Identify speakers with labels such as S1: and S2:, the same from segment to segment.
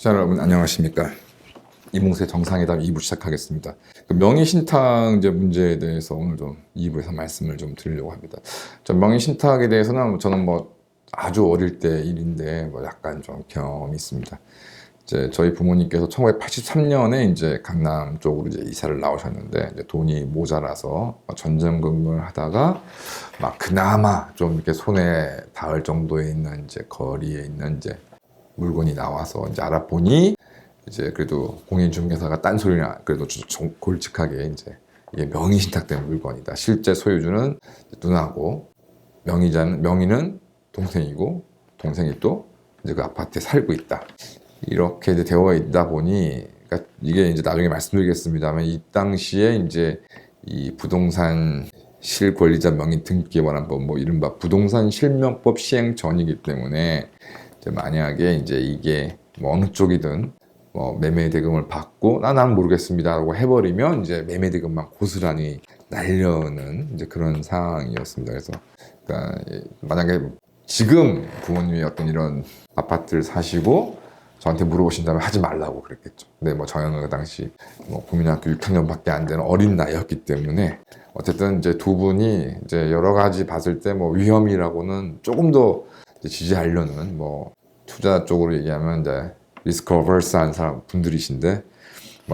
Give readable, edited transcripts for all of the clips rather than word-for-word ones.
S1: 시청자 여러분 안녕하십니까. 이몽세 정상회담 2부 시작하겠습니다. 명의신탁 문제에 대해서 오늘 좀 2부에서 말씀을 좀 드리려고 합니다. 명의신탁에 대해서는 저는 아주 어릴 때 일인데 약간 좀 경험이 있습니다. 저희 부모님께서 1983년에 이제 강남 쪽으로 이사를 나오셨는데 돈이 모자라서 전전긍긍을 하다가 그나마 좀 이렇게 손에 닿을 정도에 있는 거리에 있는 물건이 나와서 알아보니 그래도 공인중개사가 딴소리나 그래도 좀 골직하게 이게 명의신탁된 물건이다. 실제 소유주는 누나고 명의는 동생이고 동생이 또 그 아파트에 살고 있다. 이렇게 되어 있다 보니 그러니까 이게 나중에 말씀드리겠습니다만 이 당시에 이 부동산 실권리자 명의 등기에 관한 법 이른바 부동산 실명법 시행 전이기 때문에 만약에 이게 어느 쪽이든 매매 대금을 받고 난 모르겠습니다라고 해버리면 매매 대금만 고스란히 날려는 그런 상황이었습니다. 그래서 그러니까 만약에 지금 부모님이 어떤 이런 아파트를 사시고 저한테 물어보신다면 하지 말라고 그랬겠죠. 근데 저는 그 당시 국민학교 6학년밖에 안 되는 어린 나이였기 때문에 어쨌든 두 분이 여러 가지 봤을 때 위험이라고는 조금 더 지지하려는 투자 쪽으로 얘기하면 리스크 어버스한 분들이신데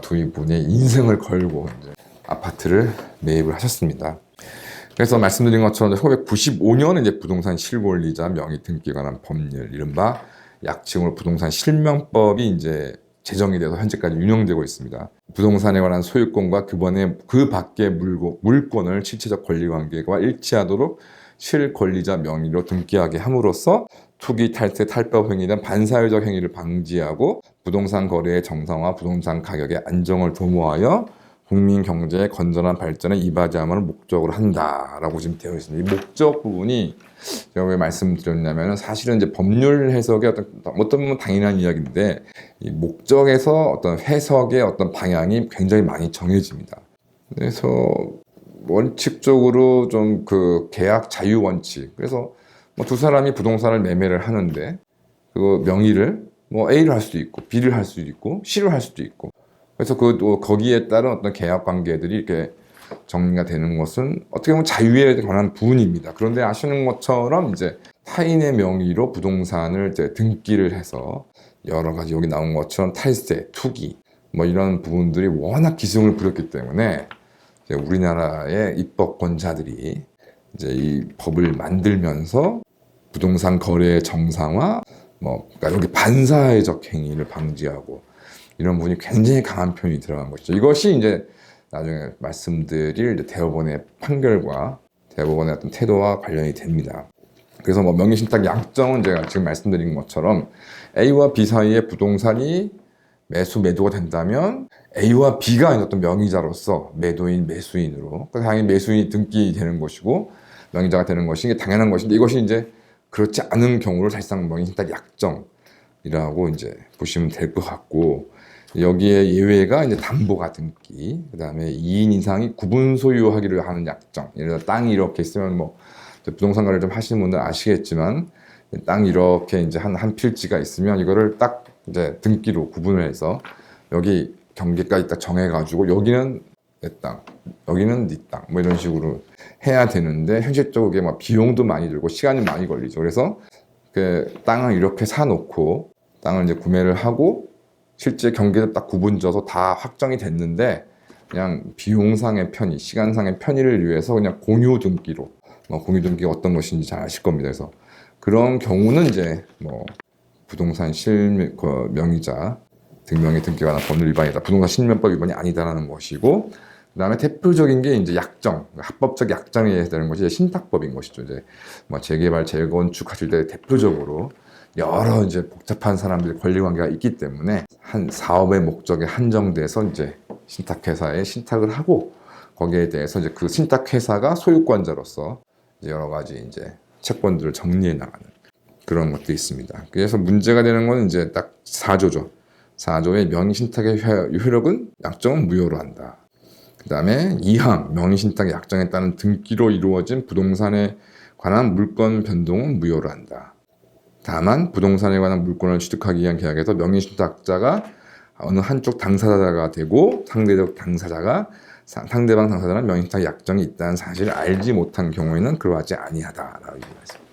S1: 두 분의 인생을 걸고 아파트를 매입을 하셨습니다. 그래서 말씀드린 것처럼 1995년에 부동산 실권리자 명의 등기에 관한 법률 이른바 약칭으로 부동산 실명법이 제정이 돼서 현재까지 운영되고 있습니다. 부동산에 관한 소유권과 그 밖의 물건을 실체적 권리관계와 일치하도록 실권리자 명의로 등기하게 함으로써 투기, 탈세, 탈법 행위 등 반사회적 행위를 방지하고 부동산 거래의 정상화, 부동산 가격의 안정을 도모하여 국민 경제의 건전한 발전에 이바지함을 목적으로 한다라고 지금 되어 있습니다. 이 목적 부분이 제가 왜 말씀드렸냐면 사실은 법률 해석의 어떤 보면 당연한 이야기인데 이 목적에서 어떤 해석의 어떤 방향이 굉장히 많이 정해집니다. 그래서 원칙적으로 좀 계약 자유 원칙. 그래서 두 사람이 부동산을 매매를 하는데 그 명의를 A를 할 수도 있고 B를 할 수도 있고 C를 할 수도 있고 그래서 거기에 따른 어떤 계약 관계들이 이렇게 정리가 되는 것은 어떻게 보면 자유에 관한 부분입니다. 그런데 아시는 것처럼 타인의 명의로 부동산을 등기를 해서 여러 가지 여기 나온 것처럼 탈세, 투기 이런 부분들이 워낙 기승을 부렸기 때문에 우리나라의 입법권자들이 이 법을 만들면서 부동산 거래의 정상화, 그러니까 여기 반사회적 행위를 방지하고 이런 부분이 굉장히 강한 표현이 들어간 것이죠. 이것이 나중에 말씀드릴 대법원의 판결과 대법원의 어떤 태도와 관련이 됩니다. 그래서 명의신탁 약정은 제가 지금 말씀드린 것처럼 A와 B 사이에 부동산이 매도가 된다면 A와 B가 어떤 명의자로서 매도인, 매수인으로 당연히 매수인이 등기되는 것이고 명의자가 되는 것이 이게 당연한 것인데 이것이 그렇지 않은 경우를 사실상 명의신탁 약정이라고 보시면 될 것 같고 여기에 예외가 담보가 등기, 그 다음에 2인 이상이 구분 소유하기를 하는 약정. 예를 들어 땅이 이렇게 있으면 부동산 거래를 좀 하시는 분들 아시겠지만 땅 이렇게 한 필지가 있으면 이거를 딱 등기로 구분을 해서 여기 경계까지 딱 정해가지고 여기는 내 땅, 여기는 네 땅, 이런 식으로 해야 되는데 현실적으로 그게 비용도 많이 들고 시간이 많이 걸리죠. 그래서 그 땅을 이렇게 사놓고 땅을 구매를 하고 실제 경계도 딱 구분져서 다 확정이 됐는데 그냥 비용상의 편의, 시간상의 편의를 위해서 그냥 공유 등기로 공유 등기가 어떤 것인지 잘 아실 겁니다. 그래서 그런 경우는 부동산 명의자 등명의 등기가 관한 법률 위반이다. 부동산 실명법 위반이 아니다라는 것이고 그다음에 대표적인 게 약정, 합법적 약정에 해당되는 것이 신탁법인 것이죠. 재개발, 재건축 하실 때 대표적으로 여러 복잡한 사람들의 권리관계가 있기 때문에 한 사업의 목적에 한정돼서 신탁회사에 신탁을 하고 거기에 대해서 그 신탁회사가 소유권자로서 여러 가지 채권들을 정리해 나가는 그런 것도 있습니다. 그래서 문제가 되는 건 딱 4조죠. 4조의 명의신탁의 효력은 약정은 무효로 한다. 그 다음에 2항 명의신탁의 약정에 따른 등기로 이루어진 부동산에 관한 물권 변동은 무효로 한다. 다만 부동산에 관한 물권을 취득하기 위한 계약에서 명의신탁자가 어느 한쪽 당사자가 되고 상대방 당사자는 명의신탁 약정이 있다는 사실을 알지 못한 경우에는 그러하지 아니하다라고 얘기했습니다.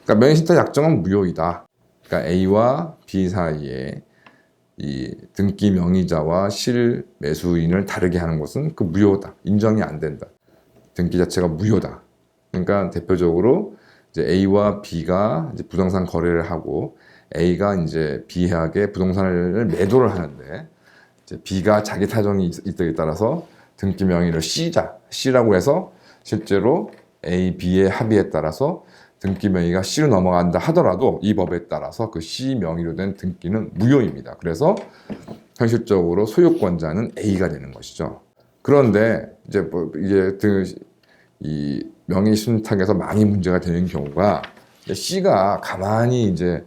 S1: 그러니까 명의신탁 약정은 무효이다. 그러니까 A와 B 사이에 이 등기 명의자와 실 매수인을 다르게 하는 것은 그 무효다. 인정이 안 된다. 등기 자체가 무효다. 그러니까 대표적으로 이제 A와 B가 이제 부동산 거래를 하고 A가 이제 B에게 부동산을 매도를 하는데 이제 B가 자기 사정이 있다에 따라서 등기 명의를 C라고 해서 실제로 A, B의 합의에 따라서 등기 명의가 C로 넘어간다 하더라도 이 법에 따라서 그 C 명의로 된 등기는 무효입니다. 그래서 현실적으로 소유권자는 A가 되는 것이죠. 그런데 이제 이 명의신탁에서 많이 문제가 되는 경우가 C가 가만히 이제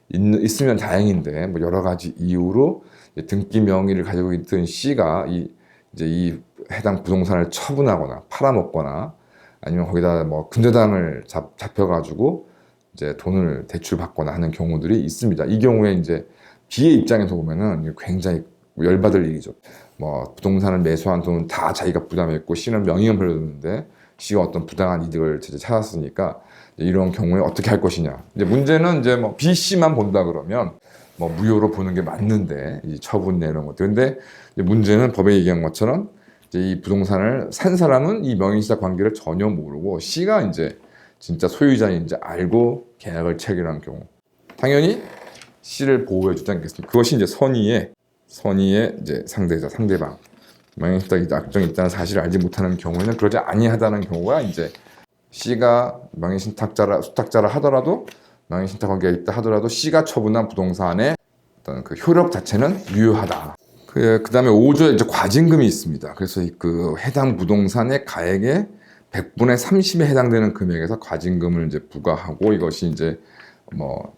S1: 있으면 다행인데 뭐 여러 가지 이유로 등기 명의를 가지고 있던 C가 이 해당 부동산을 처분하거나 팔아먹거나 아니면 거기다 뭐 근저당을 잡혀가지고 이제 돈을 대출받거나 하는 경우들이 있습니다. 이 경우에 이제 B의 입장에서 보면은 굉장히 열받을 일이죠. 뭐 부동산을 매수한 돈은 다 자기가 부담했고 C는 명의만 빌려줬는데 C가 어떤 부당한 이득을 찾았으니까 이런 경우에 어떻게 할 것이냐. 이제 문제는 이제 뭐 B, C만 본다 그러면 뭐 무효로 보는 게 맞는데 이 처분 내는 것들. 근데 문제는 법에 얘기한 것처럼 이제 이 부동산을 산 사람은 이 명의신탁 관계를 전혀 모르고 C가 이제 진짜 소유자인지 알고 계약을 체결한 경우 당연히 C를 보호해 주지 않겠습니까? 그것이 이제 선의의 이제 상대방 명의신탁 약정이 있다는 사실을 알지 못하는 경우에는 그러지 아니하다는 경우가 이제 C가 수탁자라 하더라도 명의신탁 관계가 있다 하더라도 C가 처분한 부동산의 어떤 그 효력 자체는 유효하다. 그 다음에 5조에 이제 과징금이 있습니다. 그래서 그 해당 부동산의 가액의 100분의 30에 해당되는 금액에서 과징금을 이제 부과하고 이것이 이제 뭐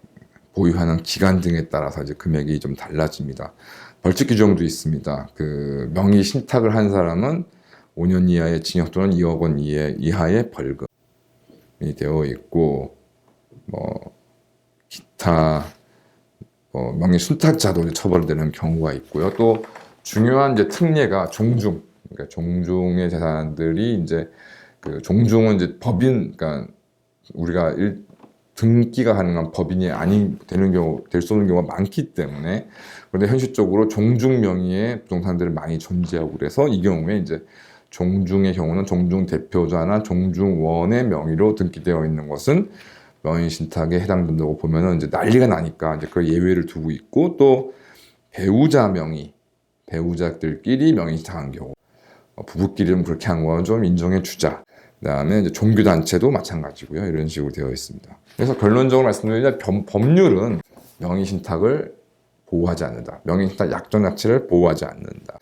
S1: 보유하는 기간 등에 따라서 이제 금액이 좀 달라집니다. 벌칙 규정도 있습니다. 그 명의 신탁을 한 사람은 5년 이하의 징역 또는 2억 원 이하의 벌금이 되어 있고 뭐 기타 명의 순탁자도 처벌되는 경우가 있고요. 또 중요한 이제 특례가 그러니까 종중의 재산들이 이제 그 종중은 이제 법인, 그러니까 우리가 등기가 가능한 법인이 아닌 될 수 없는 경우가 많기 때문에 그런데 현실적으로 종중 명의의 부동산들을 많이 존재하고 그래서 이 경우에 이제 종중의 경우는 종중 대표자나 종중원의 명의로 등기되어 있는 것은 명의신탁에 해당된다고 보면은 이제 난리가 나니까 이제 그 예외를 두고 있고 또 배우자들끼리 명의신탁한 경우 부부끼리는 그렇게 한 건 좀 인정해 주자. 그다음에 이제 종교단체도 마찬가지고요. 이런 식으로 되어 있습니다. 그래서 결론적으로 말씀드리면 법률은 명의신탁을 보호하지 않는다. 명의신탁 약정 자체를 보호하지 않는다.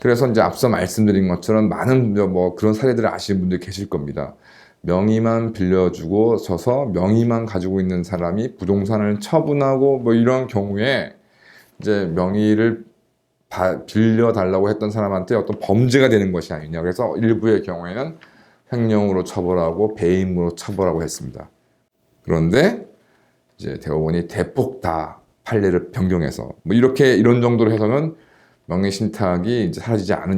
S1: 그래서 이제 앞서 말씀드린 것처럼 많은 뭐 그런 사례들을 아시는 분들이 계실 겁니다. 명의만 빌려주고 서서 명의만 가지고 있는 사람이 부동산을 처분하고 뭐 이런 경우에 이제 명의를 빌려달라고 했던 사람한테 어떤 범죄가 되는 것이 아니냐. 그래서 일부의 경우에는 횡령으로 처벌하고 배임으로 처벌하고 했습니다. 그런데 이제 대법원이 대폭 다 판례를 변경해서 뭐 이런 정도로 해서는 명의신탁이 이제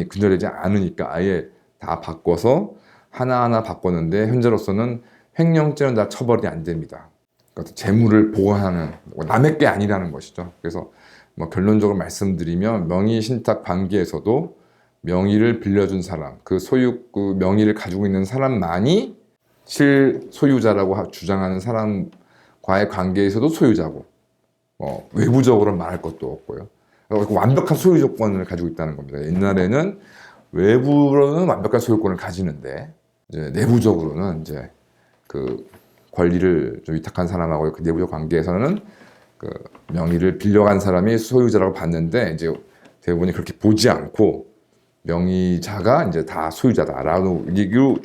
S1: 근절되지 않으니까 아예 다 바꿔서 하나하나 바꿨는데 현재로서는 횡령죄는 다 처벌이 안 됩니다. 그러니까 재물을 보관하는 남의 게 아니라는 것이죠. 그래서 뭐 결론적으로 말씀드리면 명의신탁 관계에서도 명의를 빌려준 사람, 그 명의를 가지고 있는 사람만이 실소유자라고 주장하는 사람과의 관계에서도 소유자고, 외부적으로 말할 것도 없고요. 완벽한 소유 조건을 가지고 있다는 겁니다. 옛날에는 외부로는 완벽한 소유권을 가지는데, 이제 내부적으로는 이제 그 권리를 좀 위탁한 사람하고 그 내부적 관계에서는 그 명의를 빌려간 사람이 소유자라고 봤는데, 이제 대부분이 그렇게 보지 않고 명의자가 이제 다 소유자다라고 얘기로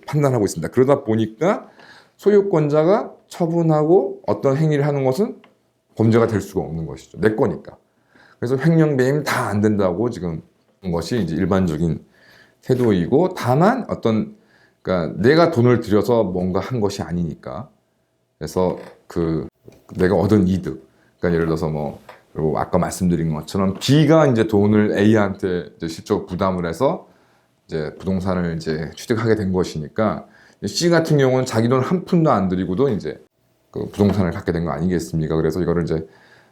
S1: 판단하고 있습니다. 그러다 보니까 소유권자가 처분하고 어떤 행위를 하는 것은 범죄가 될 수가 없는 것이죠. 내 거니까. 그래서 횡령, 배임 다 안 된다고 지금 한 것이 이제 일반적인 태도이고, 다만 그러니까 내가 돈을 들여서 뭔가 한 것이 아니니까 그래서 그 내가 얻은 이득, 그러니까 예를 들어서 뭐 그리고 아까 말씀드린 것처럼 B가 이제 돈을 A한테 이제 실적 부담을 해서 이제 부동산을 이제 취득하게 된 것이니까 C 같은 경우는 자기 돈 한 푼도 안 들이고도 이제 그 부동산을 갖게 된 거 아니겠습니까? 그래서 이거를 이제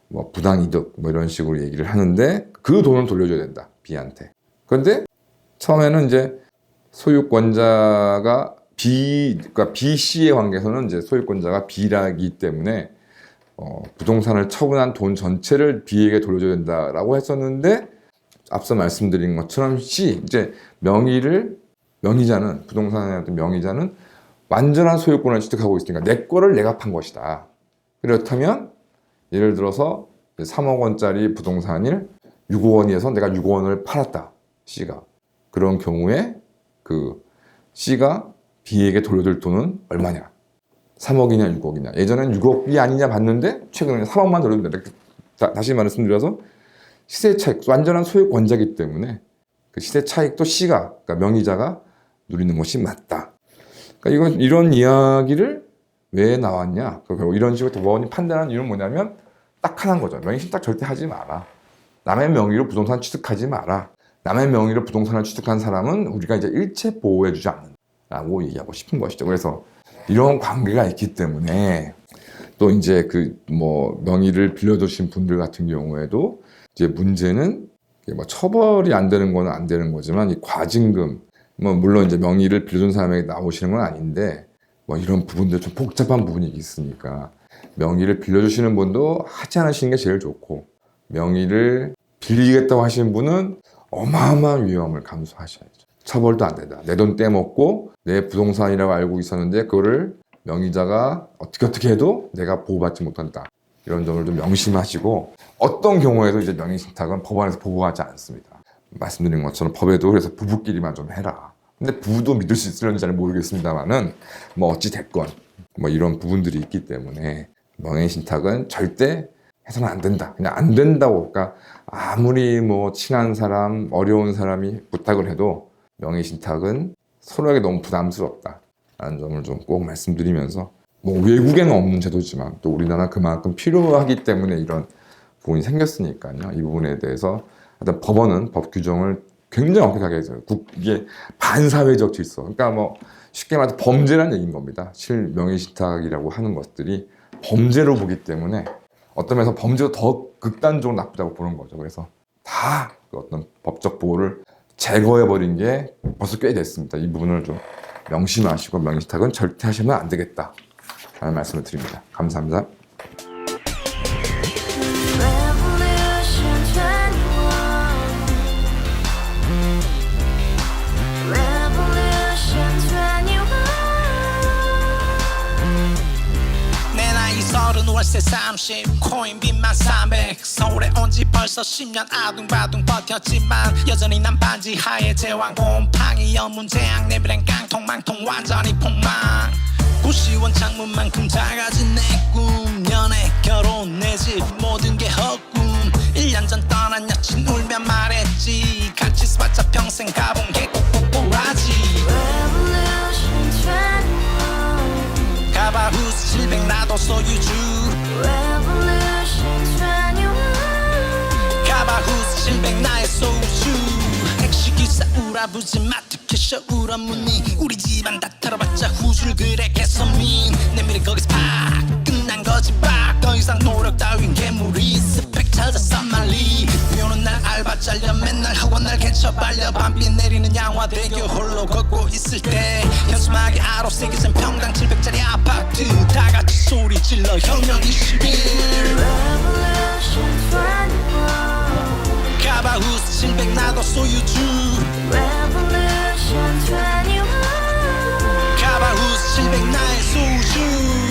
S1: 뭐 부당이득 뭐 이런 식으로 얘기를 하는데 그 돈은 돌려줘야 된다 B한테. 그런데 처음에는 이제 소유권자가 그러니까 B, C의 관계에서는 이제 소유권자가 B라기 때문에 부동산을 처분한 돈 전체를 B에게 돌려줘야 된다라고 했었는데 앞서 말씀드린 것처럼 C, 이제 명의자는 부동산의 어떤 명의자는 완전한 소유권을 취득하고 있으니까 내 거를 내가 판 것이다. 그렇다면 예를 들어서 3억 원짜리 부동산을 6억 원에서 내가 6억 원을 팔았다. C가. 그런 경우에 그 C가 B에게 돌려줄 돈은 얼마냐? 3억이냐 6억이냐. 예전엔 6억이 아니냐 봤는데 최근에는 3억만 돌려주면 된다. 다시 말씀드려서 시세 차익, 완전한 소유권자이기 때문에 그 시세 차익도 C가, 그러니까 명의자가 누리는 것이 맞다. 그러니까 이런 이야기를 왜 나왔냐? 결국 이런 식으로 법원이 판단하는 이유는 뭐냐면 딱 하나인 거죠. 명의신탁 절대 하지 마라. 남의 명의로 부동산 취득하지 마라. 남의 명의로 부동산을 취득한 사람은 우리가 이제 일체 보호해주지 않는다고 얘기하고 싶은 것이죠. 그래서 이런 관계가 있기 때문에 또 이제 그 뭐 명의를 빌려주신 분들 같은 경우에도 이제 문제는 뭐 처벌이 안 되는 건 안 되는 거지만 이 과징금 뭐 물론 이제 명의를 빌려준 사람에게 나오시는 건 아닌데 뭐 이런 부분들 좀 복잡한 부분이 있으니까 명의를 빌려주시는 분도 하지 않으시는 게 제일 좋고 명의를 빌리겠다고 하시는 분은 어마어마한 위험을 감수하셔야죠. 처벌도 안 된다. 내 돈 떼먹고 내 부동산이라고 알고 있었는데 그거를 명의자가 어떻게 해도 내가 보호받지 못한다. 이런 점을 좀 명심하시고 어떤 경우에도 이제 명의신탁은 법원에서 보호하지 않습니다. 말씀드린 것처럼 법에도 그래서 부부끼리만 좀 해라. 근데 부부도 믿을 수 있을지 잘 모르겠습니다만은 뭐 어찌 됐건 뭐 이런 부분들이 있기 때문에 명의신탁은 절대 해서는 안 된다. 그냥 안 된다고. 그러니까 아무리 뭐 친한 사람, 어려운 사람이 부탁을 해도 명의신탁은 서로에게 너무 부담스럽다. 라는 점을 좀 꼭 말씀드리면서 뭐 외국에는 없는 제도지만 또 우리나라 그만큼 필요하기 때문에 이런 부분이 생겼으니까요. 이 부분에 대해서 하여튼 법원은 법 규정을 굉장히 엄격하게 해서 이게 반사회적 질서. 그러니까 뭐 쉽게 말해서 범죄라는 얘기인 겁니다. 실명의신탁이라고 하는 것들이 범죄로 보기 때문에 어떤 면에서 범죄도 더 극단적으로 나쁘다고 보는 거죠. 그래서 다 그 어떤 법적 보호를 제거해버린 게 벌써 꽤 됐습니다. 이 부분을 좀 명심하시고 명의신탁은 절대 하시면 안 되겠다 라는 말씀을 드립니다. 감사합니다.
S2: 월세 30 코인빚만 300 서울에 온 지 벌써 10년 아둥바둥 버텼지만 여전히 난 반지 하에 제왕 곰팡이 연문제약 내비랑 깡통망통 완전히 폭망 고시원 창문만큼 작아진 내 꿈 연애 결혼 내 집 모든 게 헛꿈 1년 전 떠난 여친 울면 말했지 같이 살자 평생 가본 게 꼭꼭꼭하지 가바후스 700 나도 소유주 가바후스 700 나의 소유주 택시기사 우라부지 마트 캐셔 울어무니 우리 집안 다 털어봤자 후줄 그래 개선민 내 미래 거기서 팍 끝난 거지 팍더 이상 노력 따윈 괴물이 스펙 찾아서 말리 비오는 날 알바 잘려 맨날 학원 날 개쳐 발려 밤비 내리는 양화대교 홀로 걷고 있을 때 현수막에 아로 새겨진 평당 700짜리 아파트 다같이 소리 질러 혁명 21 가바후스 700 나도 소유주 가바후스 700 나의 소유주